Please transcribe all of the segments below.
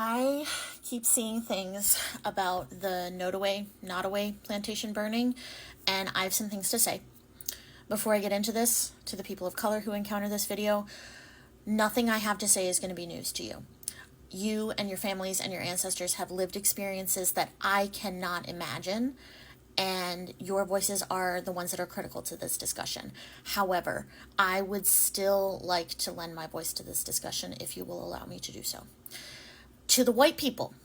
I keep seeing things about the Nottoway plantation burning, and I have some things to say. Before I get into this, to the people of color who encounter this video, nothing I have to say is going to be news to you. You and your families and your ancestors have lived experiences that I cannot imagine, and your voices are the ones that are critical to this discussion. However, I would still like to lend my voice to this discussion if you will allow me to do so. To the white people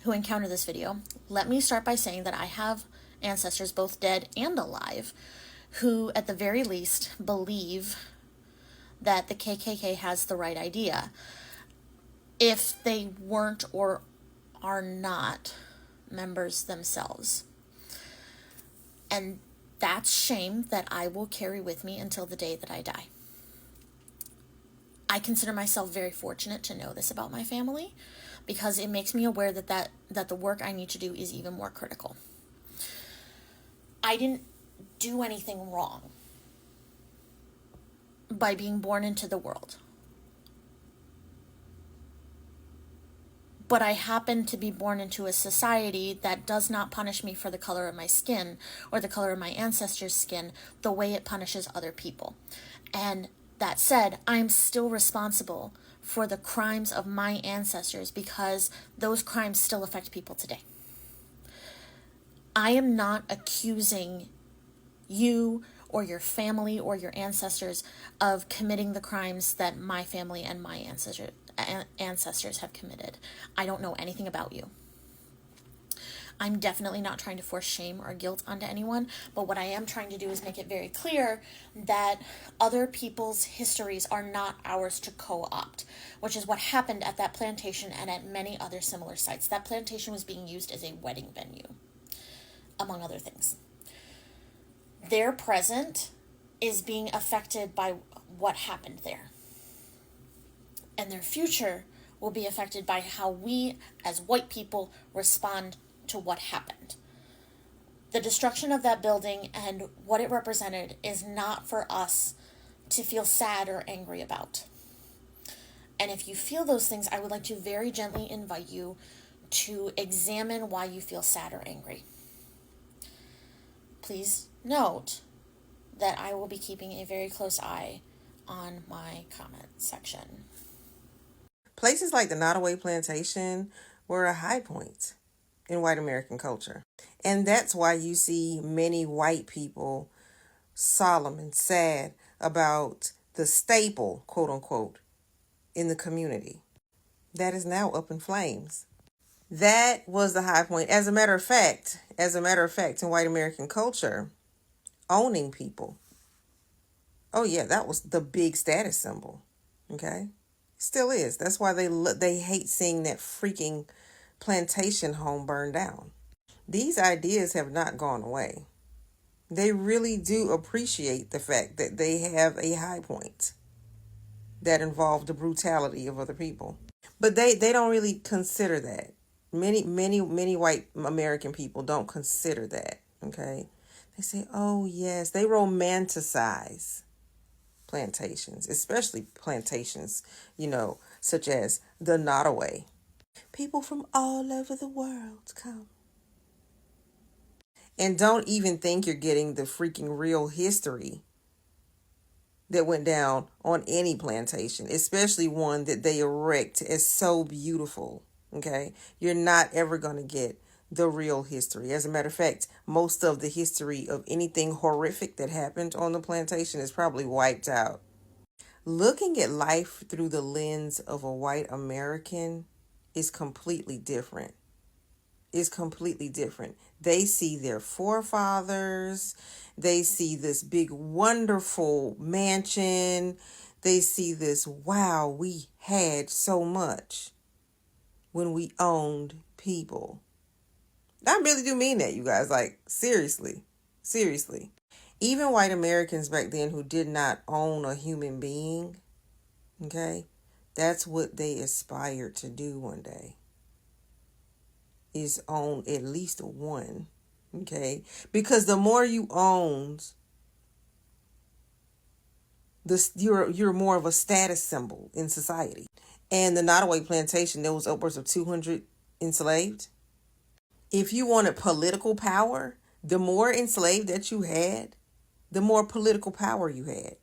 who encounter this video, let me start by saying that I have ancestors, both dead and alive, who at the very least believe that the KKK has the right idea. If they weren't or are not members themselves. And that's shame that I will carry with me until the day that I die. I consider myself very fortunate to know this about my family because it makes me aware that the work I need to do is even more critical. I didn't do anything wrong by being born into the world. But I happen to be born into a society that does not punish me for the color of my skin or the color of my ancestors' skin the way it punishes other people. And that said, I'm still responsible for the crimes of my ancestors because those crimes still affect people today. I am not accusing you or your family or your ancestors of committing the crimes that my family and my ancestors have committed. I don't know anything about you. I'm definitely not trying to force shame or guilt onto anyone, but what I am trying to do is make it very clear that other people's histories are not ours to co-opt, which is what happened at that plantation and at many other similar sites. That plantation was being used as a wedding venue, among other things. Their present is being affected by what happened there. And their future will be affected by how we as white people respond to what happened. The destruction of that building and what it represented is not for us to feel sad or angry about. And if you feel those things, I would like to very gently invite you to examine why you feel sad or angry. Please note that I will be keeping a very close eye on my comment section. Places like the Nottoway Plantation were a high point in white American culture. And that's why you see many white people solemn and sad about the staple, quote unquote, in the community. That is now up in flames. That was the high point. As a matter of fact, in white American culture, owning people. Oh yeah, that was the big status symbol. Okay? Still is. That's why they hate seeing that freaking plantation home burned down. These ideas have not gone away. They really do appreciate the fact that they have a high point that involved the brutality of other people. But they don't really consider that. Many white American people don't consider that. Okay? They say, oh yes, they romanticize plantations, especially plantations, such as the Nottoway. People from all over the world come. And don't even think you're getting the freaking real history that went down on any plantation, especially one that they erect as so beautiful. Okay? You're not ever going to get the real history. As a matter of fact, most of the history of anything horrific that happened on the plantation is probably wiped out. Looking at life through the lens of a white American is completely different. It's completely different. They see their forefathers. They see this big, wonderful mansion. They see this, wow, we had so much when we owned people. I really do mean that, you guys. Like, seriously. Seriously. Even white Americans back then who did not own a human being, okay, that's what they aspired to do one day, is own at least one, okay? Because the more you owned, you're more of a status symbol in society. And the Nottoway Plantation, there was upwards of 200 enslaved. If you wanted political power, the more enslaved that you had, the more political power you had.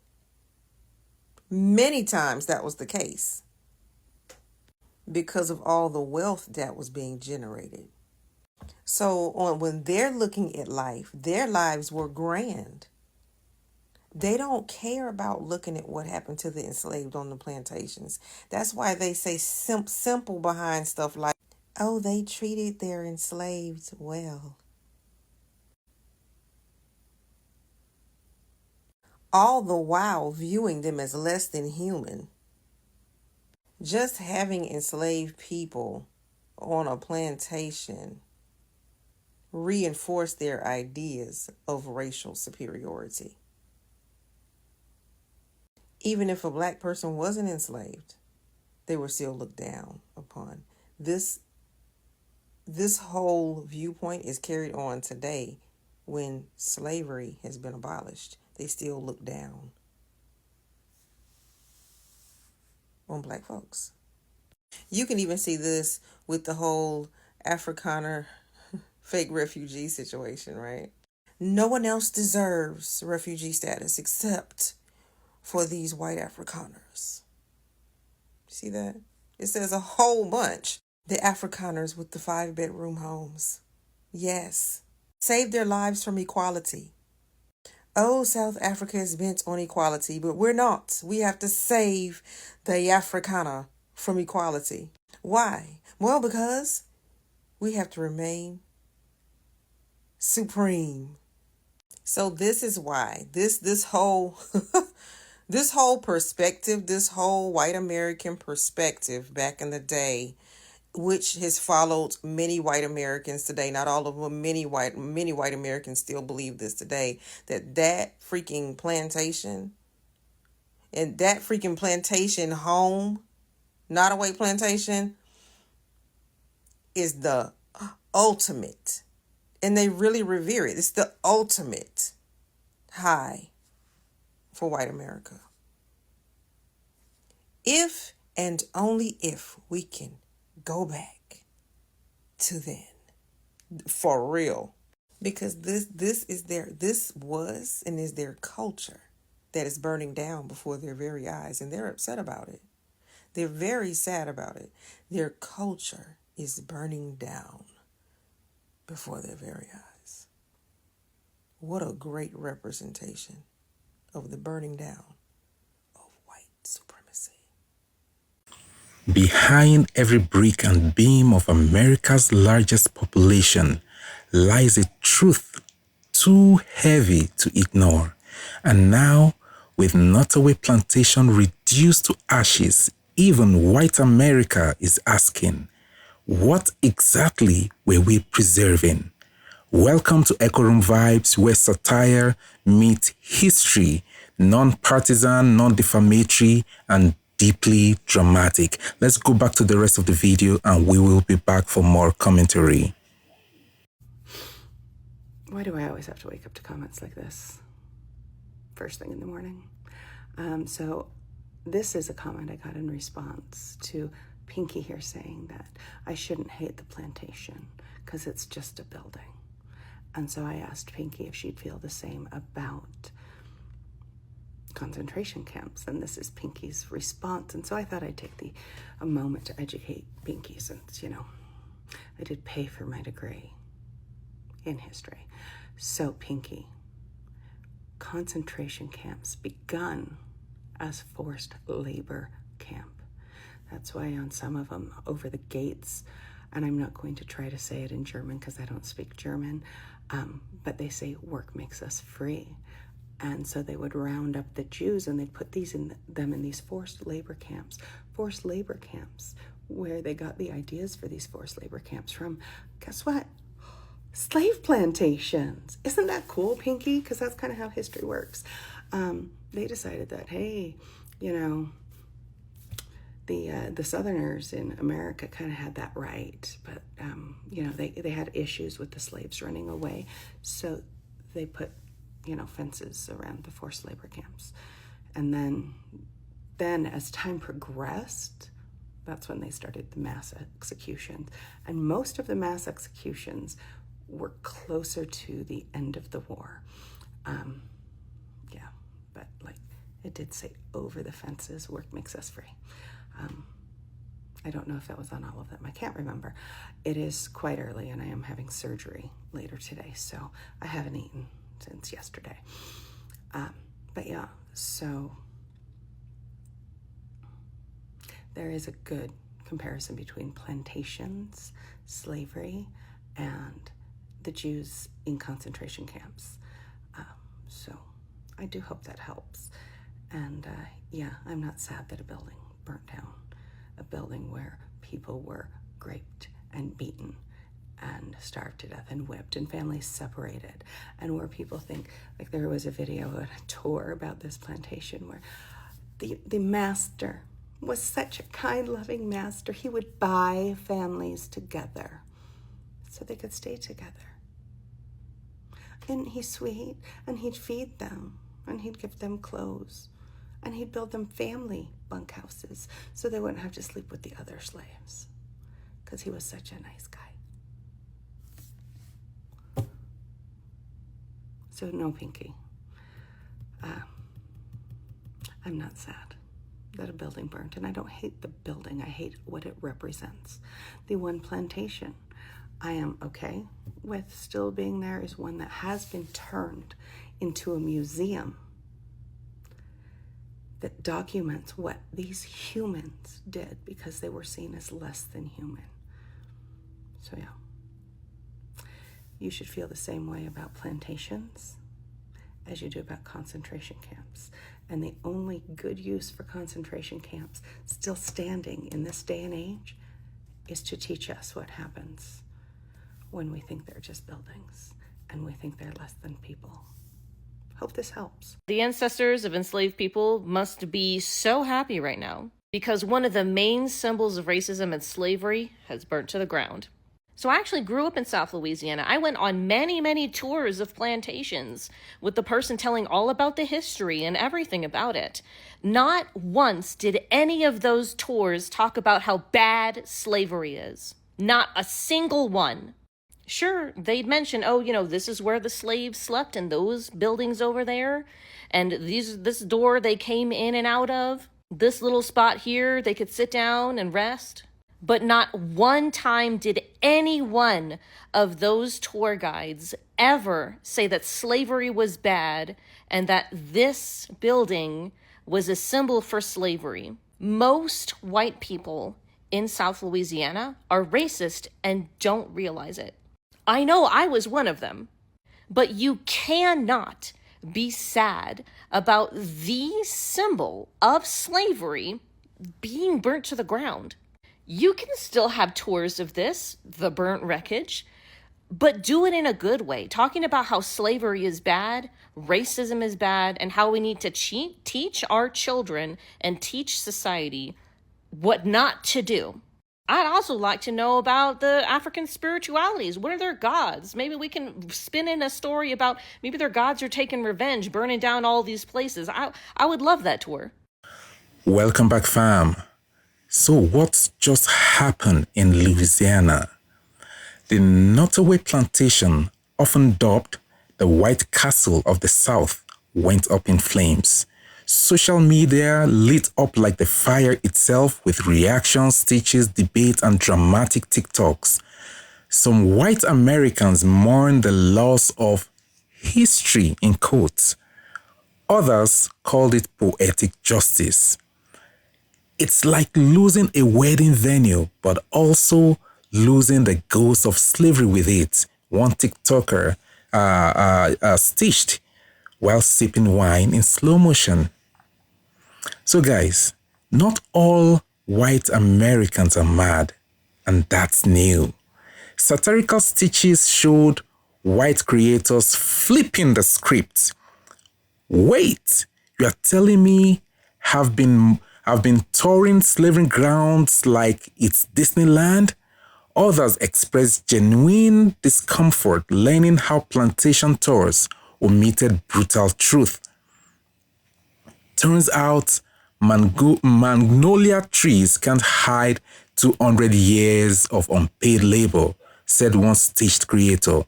Many times that was the case because of all the wealth that was being generated. So when they're looking at life, their lives were grand. They don't care about looking at what happened to the enslaved on the plantations. That's why they say simple behind stuff like, oh, they treated their enslaved well. All the while viewing them as less than human. Just having enslaved people on a plantation reinforced their ideas of racial superiority. Even if a black person wasn't enslaved, they were still looked down upon. This whole viewpoint is carried on today when slavery has been abolished. They still look down on black folks. You can even see this with the whole Afrikaner fake refugee situation, right? No one else deserves refugee status except for these white Afrikaners. See that? It says a whole bunch. The Afrikaners with the 5-bedroom homes. Yes. Saved their lives from equality. Oh, South Africa is bent on equality, but we're not. We have to save the Afrikaner from equality. Why? Well, because we have to remain supreme. So this is why this whole this whole perspective, this whole white American perspective back in the day, which has followed many white Americans today, not all of them, many white Americans still believe this today, that freaking plantation and that freaking plantation home, Nottoway Plantation, is the ultimate. And they really revere it. It's the ultimate high for white America. If and only if we can go back to then, for real, because this was and is their culture that is burning down before their very eyes, and they're upset about it. They're very sad about it. Their culture is burning down before their very eyes. What a great representation of the burning down of white supremacy. Behind every brick and beam of America's largest population lies a truth too heavy to ignore. And now, with Nottoway Plantation reduced to ashes, even white America is asking, what exactly were we preserving? Welcome to Echo Room Vibes, where satire meets history, non-partisan, non-defamatory, and deeply dramatic. Let's go back to the rest of the video and we will be back for more commentary. Why do I always have to wake up to comments like this first thing in the morning? So this is a comment I got in response to Pinky here saying that I shouldn't hate the plantation because it's just a building. And so I asked Pinky if she'd feel the same about concentration camps, and this is Pinky's response. And so I thought I'd take a moment to educate Pinky, since, I did pay for my degree in history. So Pinky, concentration camps begun as forced labor camp. That's why on some of them, over the gates, and I'm not going to try to say it in German because I don't speak German, but they say work makes us free. And so they would round up the Jews and they'd put them in these forced labor camps. Forced labor camps, where they got the ideas for these forced labor camps from, guess what? Slave plantations. Isn't that cool, Pinky? Because that's kind of how history works. They decided that, hey, the Southerners in America kind of had that right, but they had issues with the slaves running away, so they put fences around the forced labor camps. And then as time progressed, That's when they started the mass executions. And most of the mass executions were closer to the end of the war. Yeah, but like it did say over the fences, work makes us free. I don't know if that was on all of them. I can't remember. It is quite early and I am having surgery later today, so I haven't eaten since yesterday. But yeah, so there is a good comparison between plantations, slavery, and the Jews in concentration camps. So I do hope that helps. And yeah, I'm not sad that a building burnt down, a building where people were raped and beaten and starved to death and whipped and families separated, and where people think, like there was a video and a tour about this plantation where the master was such a kind, loving master. He would buy families together so they could stay together. And he's sweet, and he'd feed them, and he'd give them clothes, and he'd build them family bunkhouses so they wouldn't have to sleep with the other slaves, because he was such a nice guy. So no, Pinky. I'm not sad that a building burnt, and I don't hate the building. I hate what it represents. The one plantation I am okay with still being there is one that has been turned into a museum that documents what these humans did because they were seen as less than human. So yeah, you should feel the same way about plantations as you do about concentration camps. And the only good use for concentration camps still standing in this day and age is to teach us what happens when we think they're just buildings and we think they're less than people. Hope this helps. The ancestors of enslaved people must be so happy right now because one of the main symbols of racism and slavery has burnt to the ground. So I actually grew up in South Louisiana. I went on many, many tours of plantations with the person telling all about the history and everything about it. Not once did any of those tours talk about how bad slavery is. Not a single one. Sure, they'd mention, oh, this is where the slaves slept in those buildings over there. And this door they came in and out of. This little spot here, they could sit down and rest. But not one time did any one of those tour guides ever say that slavery was bad and that this building was a symbol for slavery. Most white people in South Louisiana are racist and don't realize it. I know I was one of them, but you cannot be sad about the symbol of slavery being burnt to the ground. You can still have tours of this, the burnt wreckage, but do it in a good way, talking about how slavery is bad, racism is bad, and how we need to teach our children and teach society what not to do. I'd also like to know about the African spiritualities. What are their gods? Maybe we can spin in a story about maybe their gods are taking revenge, burning down all these places. I would love that tour. Welcome back, fam. So what's just happened in Louisiana? The Nottoway plantation, often dubbed the White Castle of the South, went up in flames. Social media lit up like the fire itself with reactions, stitches, debates, and dramatic TikToks. Some white Americans mourned the loss of history in quotes. Others called it poetic justice. It's like losing a wedding venue, but also losing the ghost of slavery with it. One TikToker stitched while sipping wine in slow motion. So guys, not all white Americans are mad, and that's new. Satirical stitches showed white creators flipping the script. Wait, you are telling me have been touring slavery grounds like it's Disneyland? Others expressed genuine discomfort learning how plantation tours omitted brutal truth. Turns out Magnolia trees can't hide 200 years of unpaid labor, said one staged creator.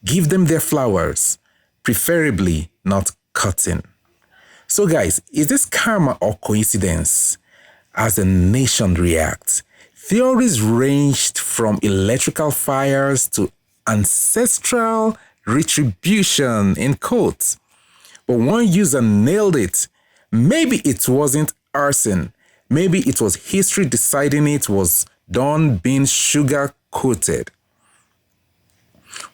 Give them their flowers, preferably not cutting. So guys, is this karma or coincidence? As the nation reacts, theories ranged from electrical fires to ancestral retribution in quotes. But one user nailed it. Maybe it wasn't arson. Maybe it was history deciding it was done being sugar-coated.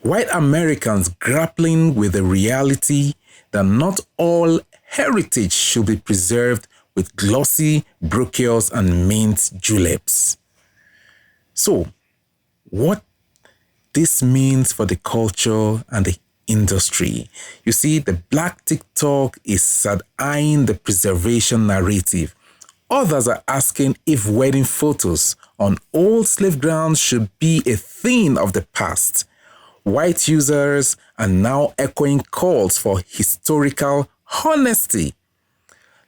White Americans grappling with the reality that not all heritage should be preserved with glossy brochures and mint juleps. So, what this means for the culture and the industry. You see, the Black TikTok is side-eyeing the preservation narrative. Others are asking if wedding photos on old slave grounds should be a thing of the past. White users are now echoing calls for historical honesty.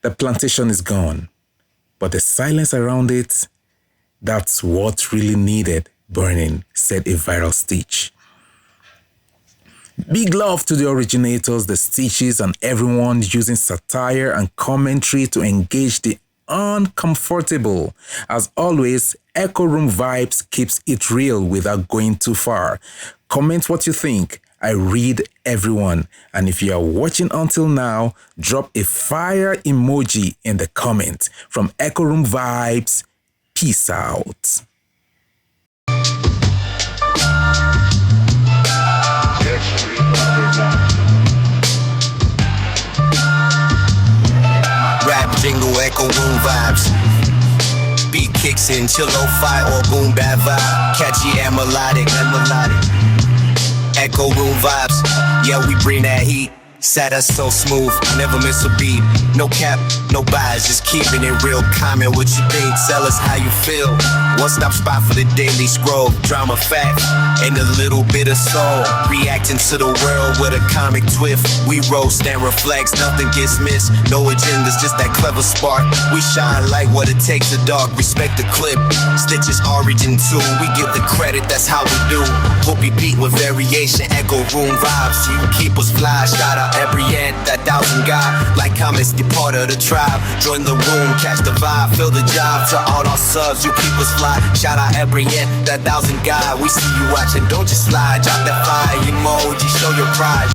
The plantation is gone, but the silence around it, that's what really needed burning, said a viral stitch. Big love to the originators, the stitches, and everyone using satire and commentary to engage the uncomfortable. As always, Echo Room Vibes keeps it real without going too far. Comment what you think. I read everyone. And if you are watching until now, drop a fire emoji in the comment. From Echo Room Vibes, peace out. Rap jingle, Echo Room Vibes. Beat kicks in, chill lo-fi or boom bap vibe. Catchy and melodic. Echo Room Vibes, yeah, we bring that heat. Sat us so smooth, never miss a beat. No cap, no bias, just keeping it real. Comment what you think, tell us how you feel. One stop spot for the daily scroll. Drama, fact, and a little bit of soul. Reacting to the world with a comic twist. We roast and reflects, nothing gets missed. No agendas, just that clever spark. We shine like what it takes to dark. Respect the clip, Stitch's origin too. We give the credit, that's how we do. Whoopie beat with variation, Echo Room Vibes. You keep us fly, shout out every end, that thousand guy. Like comments, be part of the tribe. Join the room, catch the vibe, fill the job. To all our subs, you keep us fly. Shout out every end, that thousand guy. We see you watching, don't just slide. Drop that fire emoji, show your pride.